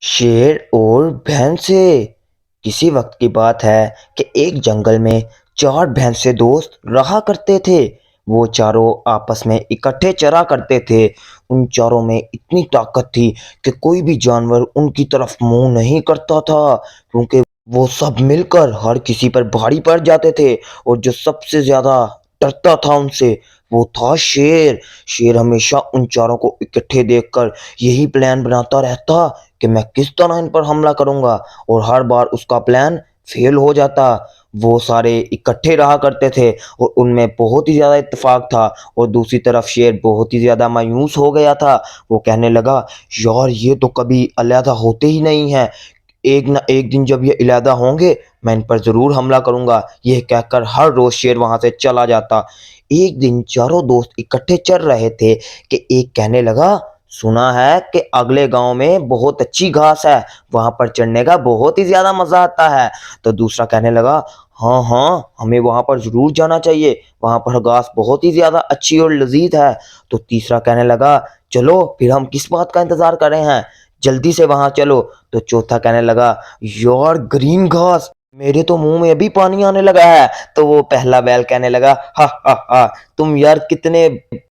शेर और भैंसे। किसी वक्त की बात है कि एक जंगल में चार भैंसे दोस्त रहा करते थे। वो चारों आपस में इकट्ठे चरा करते थे। उन चारों में इतनी ताकत थी कि कोई भी जानवर उनकी तरफ मुंह नहीं करता था, क्योंकि वो सब मिलकर हर किसी पर भारी पड़ जाते थे। और जो सबसे ज्यादा डरता था उनसे, वो था शेर। शेर हमेशा उन चारों को इकट्ठे देखकर यही प्लान बनाता रहता कि मैं किस तरह इन पर हमला करूंगा, और हर बार उसका प्लान फेल हो जाता। वो सारे इकट्ठे रहा करते थे और उनमें बहुत ही ज़्यादा इत्तेफाक था। और दूसरी तरफ शेर बहुत ही ज़्यादा मायूस हो गया था। वो कहने लगा, यार ये तो कभी अलहदा होते ही नहीं हैं। एक ना एक दिन जब ये अलहदा होंगे, मैं इन पर ज़रूर हमला करूंगा। यह कहकर हर रोज़ शेर वहां से चला जाता। एक दिन चारों दोस्त इकट्ठे चल रहे थे कि एक कहने लगा, सुना है कि अगले गांव में बहुत अच्छी घास है, वहां पर चढ़ने का बहुत ही ज्यादा मजा आता है। तो दूसरा कहने लगा, हाँ हाँ, हमें वहां पर जरूर जाना चाहिए, वहां पर घास बहुत ही ज्यादा अच्छी और लजीज है। तो तीसरा कहने लगा, चलो फिर हम किस बात का इंतजार कर रहे हैं, जल्दी से वहां चलो। तो चौथा कहने लगा, यार ग्रीन घास, मेरे तो मुंह में अभी पानी आने लगा है। तो वो पहला बैल कहने लगा, हा हा हा, तुम यार कितने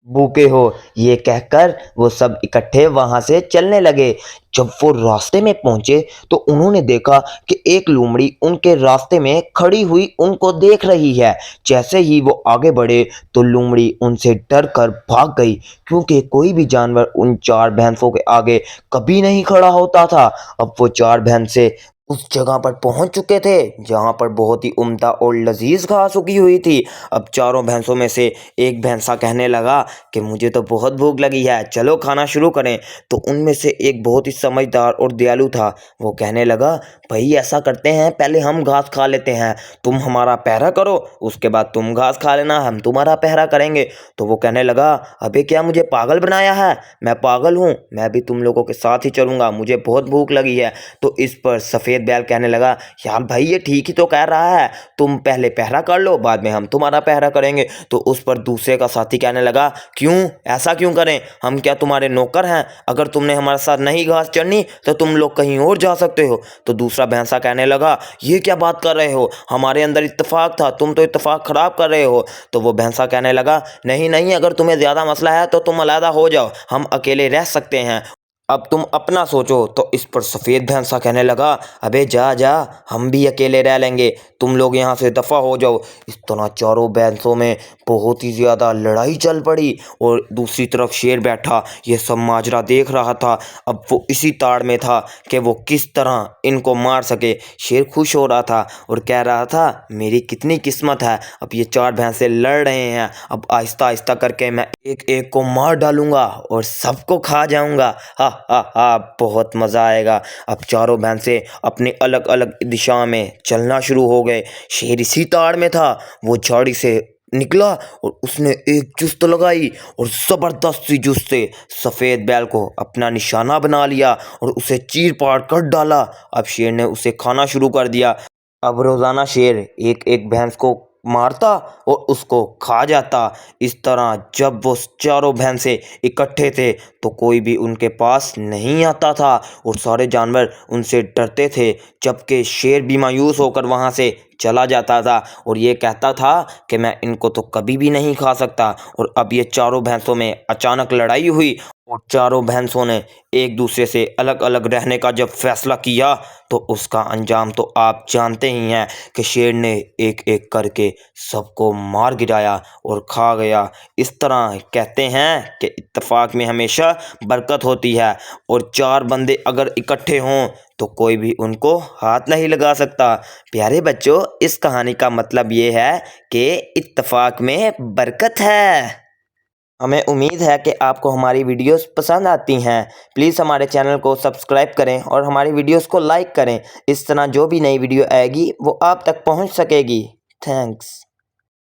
भूखे हो। ये कहकर वो सब इकट्ठे वहां से चलने लगे। जब वो रास्ते में पहुंचे तो उन्होंने देखा कि एक लोमड़ी उनके रास्ते में खड़ी हुई उनको देख रही है। जैसे ही वो आगे बढ़े तो लोमड़ी उनसे डर कर भाग गई, क्योंकि कोई भी जानवर उन चार भैंसों के आगे कभी नहीं खड़ा होता था। अब वो चार भैंसे उस जगह पर पहुंच चुके थे जहां पर बहुत ही उम्दा और लजीज घास उगी हुई थी। अब चारों भैंसों में से एक भैंसा कहने लगा कि मुझे तो बहुत भूख लगी है, चलो खाना शुरू करें। तो उनमें से एक बहुत ही समझदार और दयालु था। वो कहने लगा, भाई ऐसा करते हैं, पहले हम घास खा लेते हैं, तुम हमारा पहरा करो, उसके बाद तुम घास खा लेना, हम तुम्हारा पहरा करेंगे। तो वो कहने लगा, अबे क्या मुझे पागल बनाया है, मैं पागल हूँ, मैं भी तुम लोगों के साथ ही चलूंगा, मुझे बहुत भूख लगी है। तो इस पर सफ़ेद बैल कहने लगा, यार भाई ये ठीक ही तो कह रहा है, तुम पहले पहरा कर लो, बाद में हम तुम्हारा पहरा करेंगे। तो उस पर दूसरे का साथी कहने लगा, क्यों, ऐसा क्यों करें, हम क्या तुम्हारे नौकर हैं, अगर तुमने हमारे साथ नहीं घास चढ़नी तो तुम लोग कहीं और जा सकते हो। तो दूसरा भैंसा कहने लगा, ये क्या बात कर रहे हो, हमारे अंदर इत्तेफाक था, तुम तो इत्तेफाक खराब कर रहे हो। तो वो भैंसा कहने लगा, नहीं नहीं, अगर तुम्हें ज़्यादा मसला है तो तुम अलहदा हो जाओ, हम अकेले रह सकते हैं, अब तुम अपना सोचो। तो इस पर सफ़ेद भैंसा कहने लगा, अबे जा जा, हम भी अकेले रह लेंगे, तुम लोग यहाँ से दफ़ा हो जाओ। इस तरह चारों भैंसों में बहुत ही ज़्यादा लड़ाई चल पड़ी। और दूसरी तरफ शेर बैठा ये सब माजरा देख रहा था। अब वो इसी ताड़ में था कि वो किस तरह इनको मार सके। शेर खुश हो रहा था और कह रहा था, मेरी कितनी किस्मत है, अब ये चार भैंसे लड़ रहे हैं, अब आहिस्ता आहिस्ता करके मैं एक एक को मार डालूंगा और सबको खा जाऊंगा, हा हा हा, बहुत मज़ा आएगा। अब चारों भैंसे अपनी अलग अलग दिशा में चलना शुरू हो गए। शेर इसी ताड़ में था, वो झाड़ी से निकला और उसने एक जुस्त लगाई और ज़बरदस्त सी जुस्त से सफ़ेद बैल को अपना निशाना बना लिया और उसे चीर फाड़ कर डाला। अब शेर ने उसे खाना शुरू कर दिया। अब रोज़ाना शेर एक एक भैंस को मारता और उसको खा जाता। इस तरह जब वो चारों भैंसे इकट्ठे थे तो कोई भी उनके पास नहीं आता था और सारे जानवर उनसे डरते थे। जबकि शेर भी मायूस होकर वहाँ से चला जाता था और ये कहता था कि मैं इनको तो कभी भी नहीं खा सकता। और अब ये चारों भैंसों में अचानक लड़ाई हुई और चारों भैंसों ने एक दूसरे से अलग अलग रहने का जब फैसला किया तो उसका अंजाम तो आप जानते ही हैं कि शेर ने एक एक करके सबको मार गिराया और खा गया। इस तरह कहते हैं कि इत्तेफाक में हमेशा बरकत होती है और चार बंदे अगर इकट्ठे हों तो कोई भी उनको हाथ नहीं लगा सकता। प्यारे बच्चों, इस कहानी का मतलब ये है कि इत्तेफाक में बरकत है। हमें उम्मीद है कि आपको हमारी वीडियोस पसंद आती हैं। प्लीज़ हमारे चैनल को सब्सक्राइब करें और हमारी वीडियोस को लाइक करें। इस तरह जो भी नई वीडियो आएगी वो आप तक पहुंच सकेगी। थैंक्स।